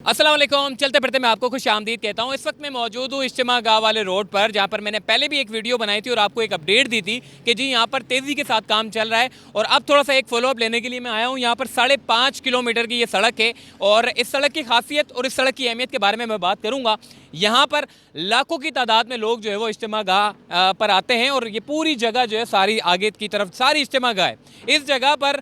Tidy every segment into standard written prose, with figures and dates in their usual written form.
अस्सलाम वालेकुम। चलते फिरते मैं आपको खुश आमदीद कहता हूँ। इस वक्त मैं मौजूद हूँ इज्तिमा गाँव वाले रोड पर, जहाँ पर मैंने पहले भी एक वीडियो बनाई थी और आपको एक अपडेट दी थी कि जी यहाँ पर तेज़ी के साथ काम चल रहा है। और अब थोड़ा सा एक फॉलोअप लेने के लिए मैं आया हूँ। यहाँ पर 5.5 किलोमीटर की ये सड़क है और इस सड़क की खासियत और इस सड़क की अहमियत के बारे में मैं बात करूँगा। यहाँ पर लाखों की तादाद में लोग जो है वो इज्तिमा गाह पर आते हैं और ये पूरी जगह जो है सारी आगे की तरफ सारी इज्तिमा गाह है। इस जगह पर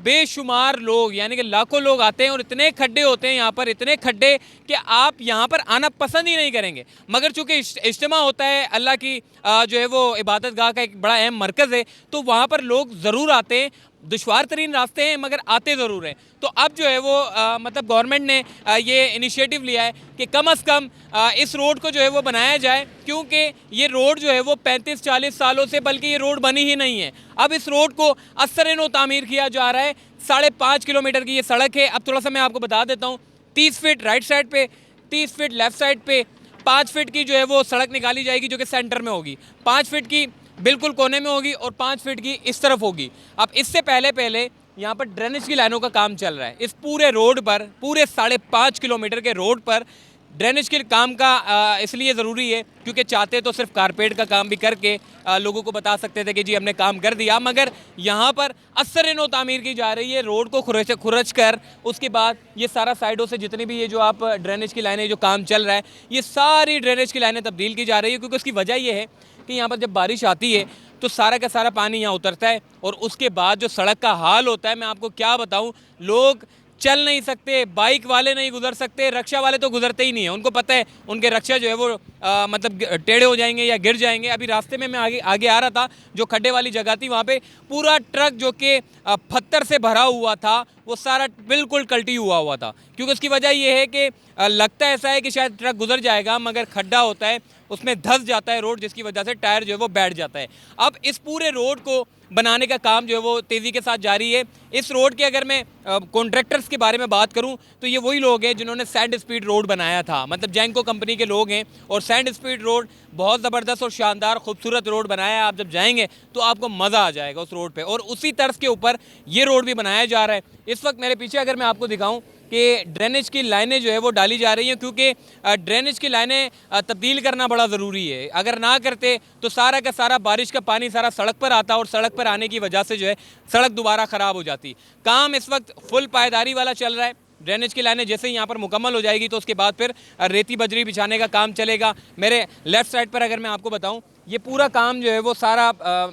बेशुमार लोग यानी कि लाखों लोग आते हैं और इतने खड्डे होते हैं यहाँ पर, इतने खड्डे कि आप यहाँ पर आना पसंद ही नहीं करेंगे। मगर चूंकि इज्तिमा होता है अल्लाह की जो है वो इबादत गाह का एक बड़ा अहम मरकज़ है, तो वहाँ पर लोग ज़रूर आते हैं। दुश्वार तरीन रास्ते हैं मगर आते ज़रूर हैं। तो अब जो है वो मतलब गवर्नमेंट ने ये इनिशिएटिव लिया है कि कम से कम इस रोड को जो है वो बनाया जाए, क्योंकि ये रोड जो है वो 35-40 सालों से बल्कि ये रोड बनी ही नहीं है। अब इस रोड को असर-ए-नो तामीर किया जा रहा है। 5.5 किलोमीटर की ये सड़क है। अब थोड़ा सा मैं आपको बता देता हूँ। 30 फीट राइट साइड पे, 30 फीट लेफ़्ट साइड पे, 5 फीट की जो है वो सड़क निकाली जाएगी जो कि सेंटर में होगी, 5 फीट की बिल्कुल कोने में होगी और 5 फीट की इस तरफ होगी। अब इससे पहले यहाँ पर ड्रेनेज की लाइनों का काम चल रहा है। इस पूरे रोड पर, पूरे 5.5 किलोमीटर के रोड पर ड्रेनेज के काम का इसलिए ज़रूरी है क्योंकि चाहते तो सिर्फ कारपेट का काम भी करके लोगों को बता सकते थे कि जी हमने काम कर दिया, मगर यहाँ पर असर-ए-नो तामीर की जा रही है। रोड को खुरच कर उसके बाद ये सारा साइडों से जितनी भी ये जो आप ड्रेनेज की लाइनें जो काम चल रहा है, ये सारी ड्रेनेज की लाइनें तब्दील की जा रही है। क्योंकि उसकी वजह ये है कि यहाँ पर जब बारिश आती है तो सारा का सारा पानी यहाँ उतरता है और उसके बाद जो सड़क का हाल होता है मैं आपको क्या बताऊँ। लोग चल नहीं सकते, बाइक वाले नहीं गुजर सकते, रक्षा वाले तो गुजरते ही नहीं है। उनको पता है उनके रक्षा जो है वो मतलब टेढ़े हो जाएंगे या गिर जाएंगे। अभी रास्ते में मैं आगे आ रहा था, जो खड्डे वाली जगह थी वहाँ पे पूरा ट्रक जो कि पत्थर से भरा हुआ था वो सारा बिल्कुल कल्टी हुआ था। क्योंकि उसकी वजह ये है कि लगता ऐसा है कि शायद ट्रक गुजर जाएगा, मगर खड्डा होता है, उसमें धंस जाता है रोड, जिसकी वजह से टायर जो है वो बैठ जाता है। अब इस पूरे रोड को बनाने का काम जो है वो तेज़ी के साथ जारी है। इस रोड के अगर मैं कॉन्ट्रैक्टर्स के बारे में बात करूं तो ये वही लोग हैं जिन्होंने सैंड स्पीड रोड बनाया था, मतलब जैंको कंपनी के लोग हैं। और सैंड स्पीड रोड बहुत ज़बरदस्त और शानदार खूबसूरत रोड बनाया है। आप जब जाएंगे तो आपको मज़ा आ जाएगा उस रोड पे। और उसी तर्ज के ऊपर ये रोड भी बनाया जा रहा है। इस वक्त मेरे पीछे अगर मैं आपको दिखाऊँ कि ड्रेनेज की लाइनें जो है वो डाली जा रही हैं, क्योंकि ड्रेनेज की लाइनें तब्दील करना बड़ा ज़रूरी है। अगर ना करते तो सारा का सारा बारिश का पानी सारा सड़क पर आता और सड़क पर आने की वजह से जो है सड़क दोबारा ख़राब हो जाती। काम इस वक्त फुल पायदारी वाला चल रहा है। ड्रेनेज की लाइनें जैसे ही यहाँ पर मुकम्मल हो जाएगी तो उसके बाद फिर रेती बजरी बिछाने का काम चलेगा। मेरे लेफ़्ट साइड पर अगर मैं आपको बताऊँ, ये पूरा काम जो है वो सारा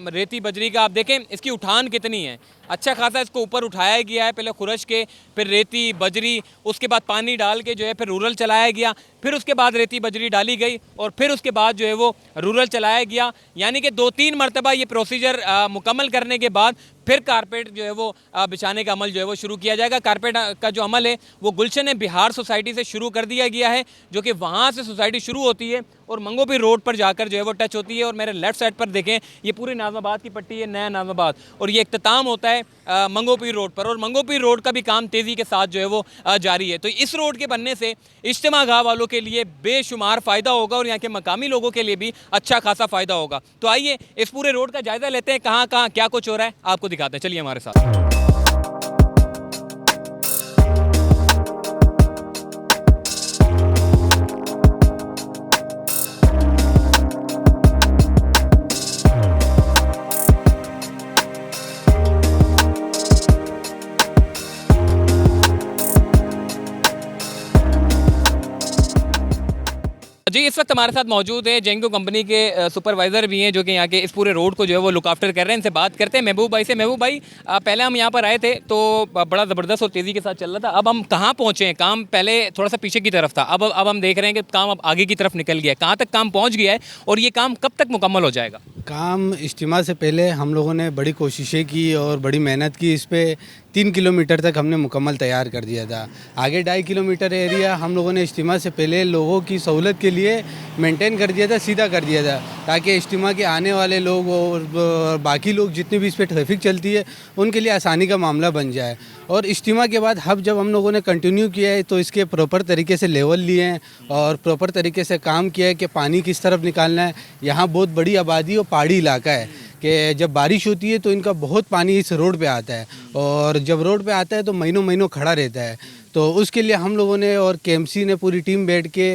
रेती बजरी का, आप देखें इसकी उठान कितनी है, अच्छा खासा इसको ऊपर उठाया गया है। पहले खुरच के, फिर रेती बजरी, उसके बाद पानी डाल के जो है फिर रूरल चलाया गया, फिर उसके बाद रेती बजरी डाली गई और फिर उसके बाद जो है वो रूरल चलाया गया। यानी कि 2-3 मरतबा ये प्रोसीजर मुकम्मल करने के बाद फिर कारपेट जो है वो बिछाने का अमल जो है वो शुरू किया जाएगा। कारपेट का जो अमल है वो गुलशन बिहार सोसाइटी से शुरू कर दिया गया है, जो कि वहाँ से सोसाइटी शुरू होती है और मंगोपीर रोड पर जाकर जो है वो टच होती है। और मेरे लेफ़्ट साइड पर देखें, ये पूरी नाज़माबाद की पट्टी है, नया नाज़माबाद, और ये इख्तिताम होता है मंगोपीर रोड पर। और मंगोपीर रोड का भी काम तेज़ी के साथ जो है वो जारी है। तो इस रोड के बनने से इज्तिमा गाह वालों के लिए बेशुमार फ़ायदा होगा और यहाँ के मकामी लोगों के लिए भी अच्छा खासा फ़ायदा होगा। तो आइए इस पूरे रोड का जायज़ा लेते हैं, कहाँ कहाँ क्या कुछ हो रहा है आपको दिखाते हैं। चलिए हमारे साथ। जी, इस वक्त हमारे साथ मौजूद है जैंको कंपनी के सुपरवाइज़र भी हैं, जो कि यहाँ के इस पूरे रोड को जो है वो लुक आफ्टर कर रहे हैं। इनसे बात करते हैं महबूब भाई से। महबूब भाई, पहले हम यहाँ पर आए थे तो बड़ा ज़बरदस्त और तेज़ी के साथ चल रहा था। अब हम कहाँ पहुँचे हैं? काम पहले थोड़ा सा पीछे की तरफ था, अब हम देख रहे हैं कि काम अब आगे की तरफ निकल गया है। कहाँ तक काम पहुँच गया है और ये काम कब तक मुकम्मल हो जाएगा? काम इज्तिमा से पहले हम लोगों ने बड़ी कोशिशें की और बड़ी मेहनत की। इस पे 3 किलोमीटर तक हमने मुकम्मल तैयार कर दिया था। आगे 2.5 किलोमीटर एरिया हम लोगों ने इज्तिमा से पहले लोगों की सहूलत के लिए मेंटेन कर दिया था, सीधा कर दिया था, ताकि इज्तिमा के आने वाले लोग और बाकी लोग जितने भी इस पर ट्रैफिक चलती है उनके लिए आसानी का मामला बन जाए। और इज्तिमा के बाद अब जब हम लोगों ने कंटिन्यू किया है तो इसके प्रॉपर तरीके से लेवल लिए हैं और प्रॉपर तरीके से काम किया है कि पानी किस तरफ निकालना है। यहाँ बहुत बड़ी आबादी और पहाड़ी इलाका है कि जब बारिश होती है तो इनका बहुत पानी इस रोड पे आता है और जब रोड पे आता है तो महीनों महीनों खड़ा रहता है। तो उसके लिए हम लोगों ने और केएमसी ने पूरी टीम बैठ के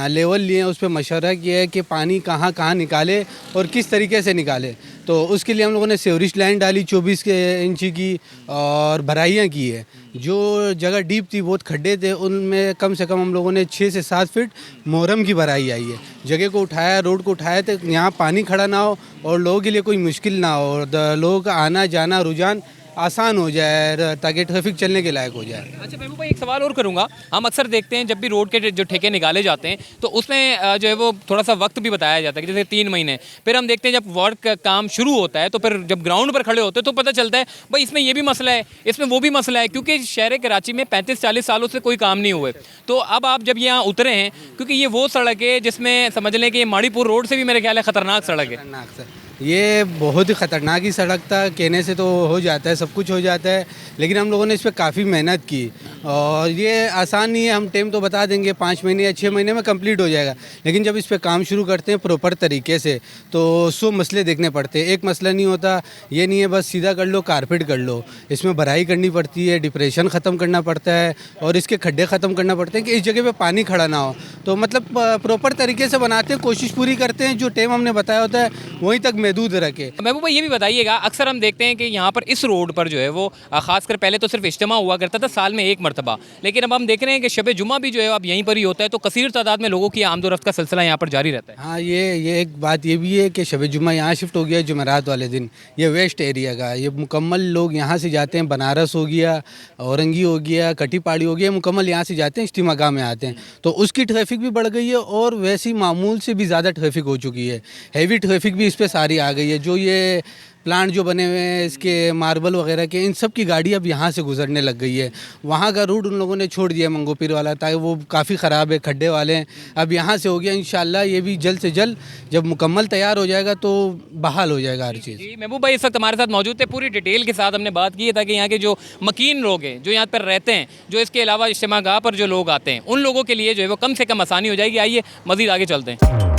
लेवल लिए, उस पर मशवरा किया है कि पानी कहाँ कहाँ निकाले और किस तरीके से निकाले। तो उसके लिए हम लोगों ने सीवरेज लाइन डाली 24 इंची की और भराइयाँ की है। जो जगह डीप थी, बहुत खड्डे थे, उनमें कम से कम हम लोगों ने 6 से 7 फीट मोहरम की भराई आई है। जगह को उठाया, रोड को उठाया तो यहाँ पानी खड़ा ना हो और लोगों के लिए कोई मुश्किल ना हो, और लोगों का आना जाना रुझान आसान हो जाए ताकि ट्रैफिक चलने के लायक हो जाए। अच्छा महबूब भाई, एक सवाल और करूंगा। हम अक्सर देखते हैं जब भी रोड के जो ठेके निकाले जाते हैं तो उसमें जो है वो थोड़ा सा वक्त भी बताया जाता है कि जैसे 3 महीने। फिर हम देखते हैं जब वर्क का काम शुरू होता है तो फिर जब ग्राउंड पर खड़े होते हैं तो पता चलता है भाई इसमें ये भी मसला है, इसमें वो भी मसला है, क्योंकि शहर कराची में 35-40 सालों से कोई काम नहीं हुए। तो अब आप जब यहाँ उतरे हैं, क्योंकि ये वो सड़क है जिसमें समझ लें कि ये माड़ीपुर रोड से भी मेरे ख्याल है ख़तरनाक सड़क है। खतरनाक सर, ये बहुत ही ख़तरनाक ही सड़क था। कहने से तो हो जाता है, सब कुछ हो जाता है, लेकिन हम लोगों ने इस पर काफ़ी मेहनत की और ये आसान नहीं है। हम टाइम तो बता देंगे 5 महीने या 6 महीने में कंप्लीट हो जाएगा, लेकिन जब इस पर काम शुरू करते हैं प्रॉपर तरीके से तो 100 मसले देखने पड़ते हैं। एक मसला नहीं होता, ये नहीं है बस सीधा कर लो कारपेट कर लो। इसमें भराई करनी पड़ती है, डिप्रेशन ख़त्म करना पड़ता है और इसके खड्डे ख़त्म करना पड़ते हैं कि इस जगह पे पानी खड़ा ना हो। तो मतलब प्रॉपर तरीके से बनाते हैं, कोशिश पूरी करते हैं, जो टाइम हमने बताया होता है वहीं तक महदूद रखे। महबूब भाई, ये भी बताइएगा, अक्सर हम देखते हैं कि यहाँ पर इस रोड पर जो है वो खासकर पहले तो सिर्फ इज्तिमा हुआ करता था साल में एक मरतबा, लेकिन अब हम देख रहे हैं कि शब जुमा भी जो है अब यहीं पर ही होता है, तो कसीर तादाद में लोगों की आमदोरफ्त का सिलसिला यहाँ पर जारी रहता है। हाँ, ये एक बात ये भी है कि शब जुमा यहाँ शिफ्ट हो गया जुमेरात वाले दिन। ये वेस्ट एरिया का, ये मुकम्मल लोग यहाँ से जाते हैं, बनारस हो गया, औरंगी हो गया, कटी पहाड़ी हो गया, मुकम्मल यहाँ से जाते हैं, इज्तिमा गाह में आते हैं। तो उसकी ट्रैफिक भी बढ़ गई है और वैसी मामूल से भी ज़्यादा ट्रैफिक हो चुकी है। हैवी ट्रैफिक भी इस पर सारी आ गई है। जो ये प्लांट जो बने हुए हैं इसके मार्बल वगैरह के, इन सब की गाड़ी अब यहाँ से गुजरने लग गई है। वहाँ का रूट उन लोगों ने छोड़ दिया मंगोपीर वाला, ताकि वो काफ़ी ख़राब है, खड्डे वाले हैं। अब यहाँ से हो गया, इंशाल्लाह ये भी जल्द से जल्द जब मुकम्मल तैयार हो जाएगा तो बहाल हो जाएगा हर चीज़। जी महबूब भाई इस वक्त हमारे साथ मौजूद थे, पूरी डिटेल के साथ हमने बात की है ताकि यहाँ के जो मकीन लोग हैं, जो यहाँ पर रहते हैं, जो इसके अलावा इज्तिमा गाह पर जो लोग आते हैं, उन लोगों के लिए जो है वो कम से कम आसानी हो जाएगी। आइए मज़ीद आगे चलते हैं।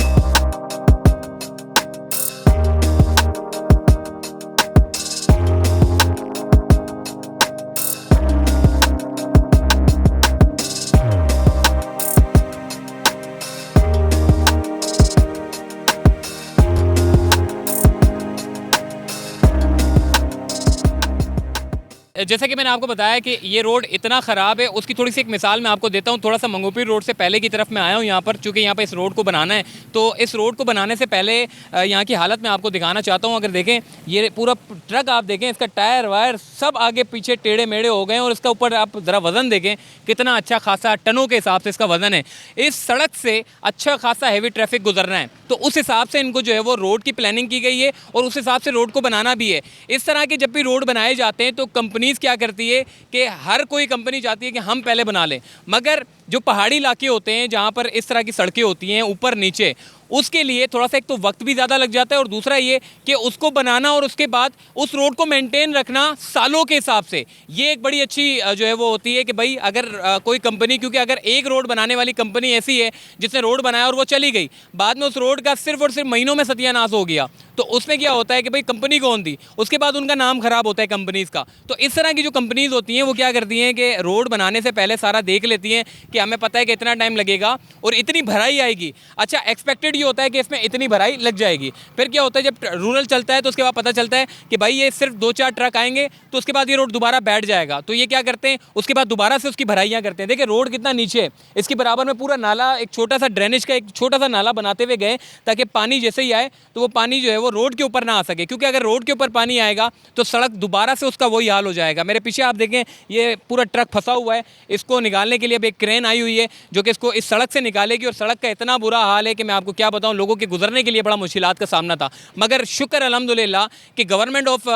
जैसा कि मैंने आपको बताया कि ये रोड इतना ख़राब है, उसकी थोड़ी सी एक मिसाल मैं आपको देता हूँ। थोड़ा सा मंगोपीर रोड से पहले की तरफ मैं आया हूँ यहाँ पर, चूँकि यहाँ पर इस रोड को बनाना है, तो इस रोड को बनाने से पहले यहाँ की हालत मैं आपको दिखाना चाहता हूँ। अगर देखें ये पूरा ट्रक, आप देखें इसका टायर वायर सब आगे पीछे टेढ़े मेढ़े हो गए हैं और इसका ऊपर आप ज़रा वज़न देखें कितना अच्छा खासा टनों के हिसाब से इसका वज़न है। इस सड़क से अच्छा खासा हैवी ट्रैफिक गुजरना है, तो उस हिसाब से इनको जो है वो रोड की प्लानिंग की गई है और उस हिसाब से रोड को बनाना भी है। इस तरह के जब भी रोड बनाए जाते हैं तो कंपनीज़ क्या करती है कि हर कोई कंपनी चाहती है कि हम पहले बना लें, मगर जो पहाड़ी इलाके होते हैं जहाँ पर इस तरह की सड़कें होती हैं ऊपर नीचे, उसके लिए थोड़ा सा एक तो वक्त भी ज़्यादा लग जाता है और दूसरा ये कि उसको बनाना और उसके बाद उस रोड को मेंटेन रखना सालों के हिसाब से, ये एक बड़ी अच्छी जो है वो होती है कि भाई अगर कोई कंपनी, क्योंकि अगर एक रोड बनाने वाली कंपनी ऐसी है जिसने रोड बनाया और वो चली गई, बाद में उस रोड का सिर्फ और सिर्फ महीनों में सत्यानाश हो गया, तो उसमें क्या होता है कि भाई कंपनी कौन थी, उसके बाद उनका नाम ख़राब होता है कंपनीज़ का। तो इस तरह की जो कंपनीज़ होती हैं वो क्या करती हैं कि रोड बनाने से पहले सारा देख लेती हैं कि हमें पता है कि इतना टाइम लगेगा और इतनी भराई आएगी। अच्छा, एक्सपेक्टेड ये होता है कि इसमें इतनी भराई लग जाएगी। फिर क्या होता है जब रूरल चलता है तो उसके बाद पता चलता है कि भाई ये सिर्फ 2-4 ट्रक आएंगे तो उसके बाद ये रोड दोबारा बैठ जाएगा, तो ये क्या करते हैं उसके बाद दोबारा से उसकी भराइयाँ करते हैं। देखिए रोड कितना नीचे है, इसके बराबर में पूरा नाला, एक छोटा सा ड्रेनेज का एक छोटा सा नाला बनाते हुए गए ताकि पानी जैसे ही आए तो वो पानी जो है वो रोड के ऊपर ना आ सके, क्योंकि अगर रोड के ऊपर पानी आएगा तो सड़क दोबारा से उसका वही हाल हो जाएगा। मेरे पीछे आप देखें ये पूरा ट्रक फंसा हुआ है, इसको निकालने के लिए अब एक क्रेन आई हुई है जो कि इसको इस सड़क से निकालेगी और सड़क का इतना बुरा हाल है कि मैं आपको क्या बताऊं, लोगों के गुजरने के लिए बड़ा मुश्किलात का सामना था। मगर शुक्र अल्हम्दुलिल्लाह कि गवर्नमेंट ऑफ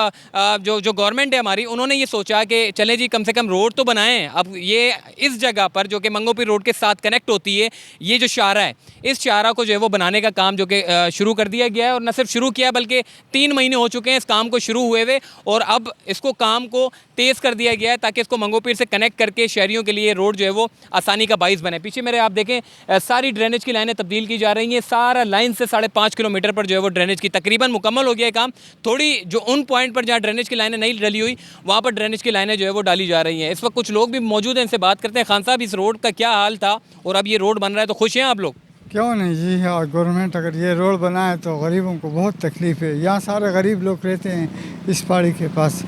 जो गवर्नमेंट है हमारी, उन्होंने ये सोचा कि चले जी कम से कम रोड तो बनाएं। अब ये इस जगह पर जो कि मंगोपीर रोड के साथ कनेक्ट होती है, ये जो शाहरा है, इस शाहरा को जो है वो बनाने का काम जो कि शुरू कर दिया गया है और न सिर्फ शुरू किया बल्कि 3 महीने हो चुके हैं इस काम को शुरू हुए हुए और अब इसको काम को तेज़ कर दिया गया है ताकि इसको मंगोपीर से कनेक्ट करके शहरियों के लिए रोड जो है वो आसानी आसानी का बाइस बने। पीछे मेरे आप देखें सारी ड्रेनेज की लाइनें तब्दील की जा रही हैं, सारा लाइन से 5.5 किलोमीटर पर जो है वो ड्रेनेज की तकरीबन मुकम्मल हो गया है काम। थोड़ी जो उन पॉइंट पर जहाँ ड्रेनेज की लाइनें नहीं डली हुई वहाँ पर ड्रेनेज की लाइनें जो है वो डाली जा रही हैं। इस वक्त कुछ लोग भी मौजूद हैं, इनसे बात करते हैं। खान साहब, इस रोड का क्या हाल था और अब ये रोड बन रहा है तो खुश हैं आप लोग? क्यों नहीं जी, हाँ गवर्नमेंट अगर ये रोड बनाए तो गरीबों को बहुत तकलीफ है। यहाँ सारे गरीब लोग रहते हैं इस पहाड़ी के पास,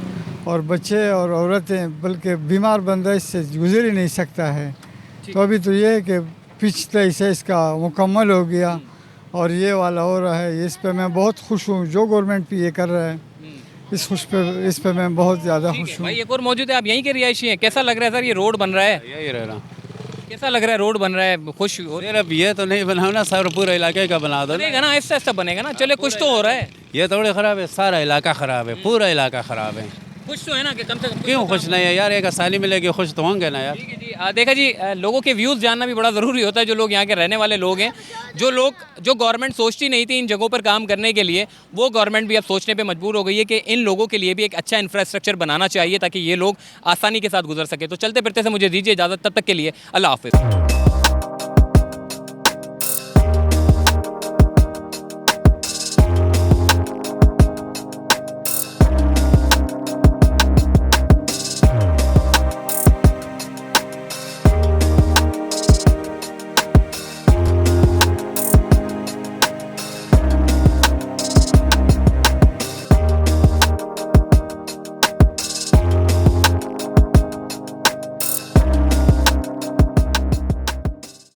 और बच्चे और औरतें, बल्कि बीमार बंदा इससे गुजर ही नहीं सकता है। तो अभी तो ये है कि पिछले से इसका मुकम्मल हो गया और ये वाला हो रहा है। इस पे मैं बहुत खुश हूँ, जो गवर्नमेंट भी ये कर रहा है इस पे मैं बहुत ज़्यादा खुश हूँ। भाई एक और मौजूद है, आप यहीं के रिहायशी हैं। कैसा लग रहा है सर ये रोड बन रहा है? यही रह रहा कैसा लग रहा है रोड बन रहा है? खुश हो? यार, अब ये तो नहीं बनाओ ना, सर पूरे इलाके का बना दो ना। बनेगा ना, आहिस्ता आहिस्ता बनेगा ना। चले कुछ तो हो रहा है। ये थोड़े खराब है, सारा इलाका खराब है, पूरा इलाका खराब है। खुश तो है ना कि कम से कम कुछ क्यों तो खुश काम नहीं है यार, एक आसानी मिलेगी, खुश तो होंगे ना यार। ठीक है जी। देखा जी, लोगों के व्यूज़ जानना भी बड़ा ज़रूरी होता है। जो लोग यहाँ के रहने वाले लोग हैं, जो गवर्नमेंट सोचती नहीं थी इन जगहों पर काम करने के लिए, वो गवर्नमेंट भी अब सोचने पे मजबूर हो गई है कि इन लोगों के लिए भी एक अच्छा इंफ्रास्ट्रक्चर बनाना चाहिए ताकि ये लोग आसानी के साथ गुजर सके। तो चलते फिरते से मुझे दीजिए इजाज़त, तब तक के लिए अल्लाह हाफिज़।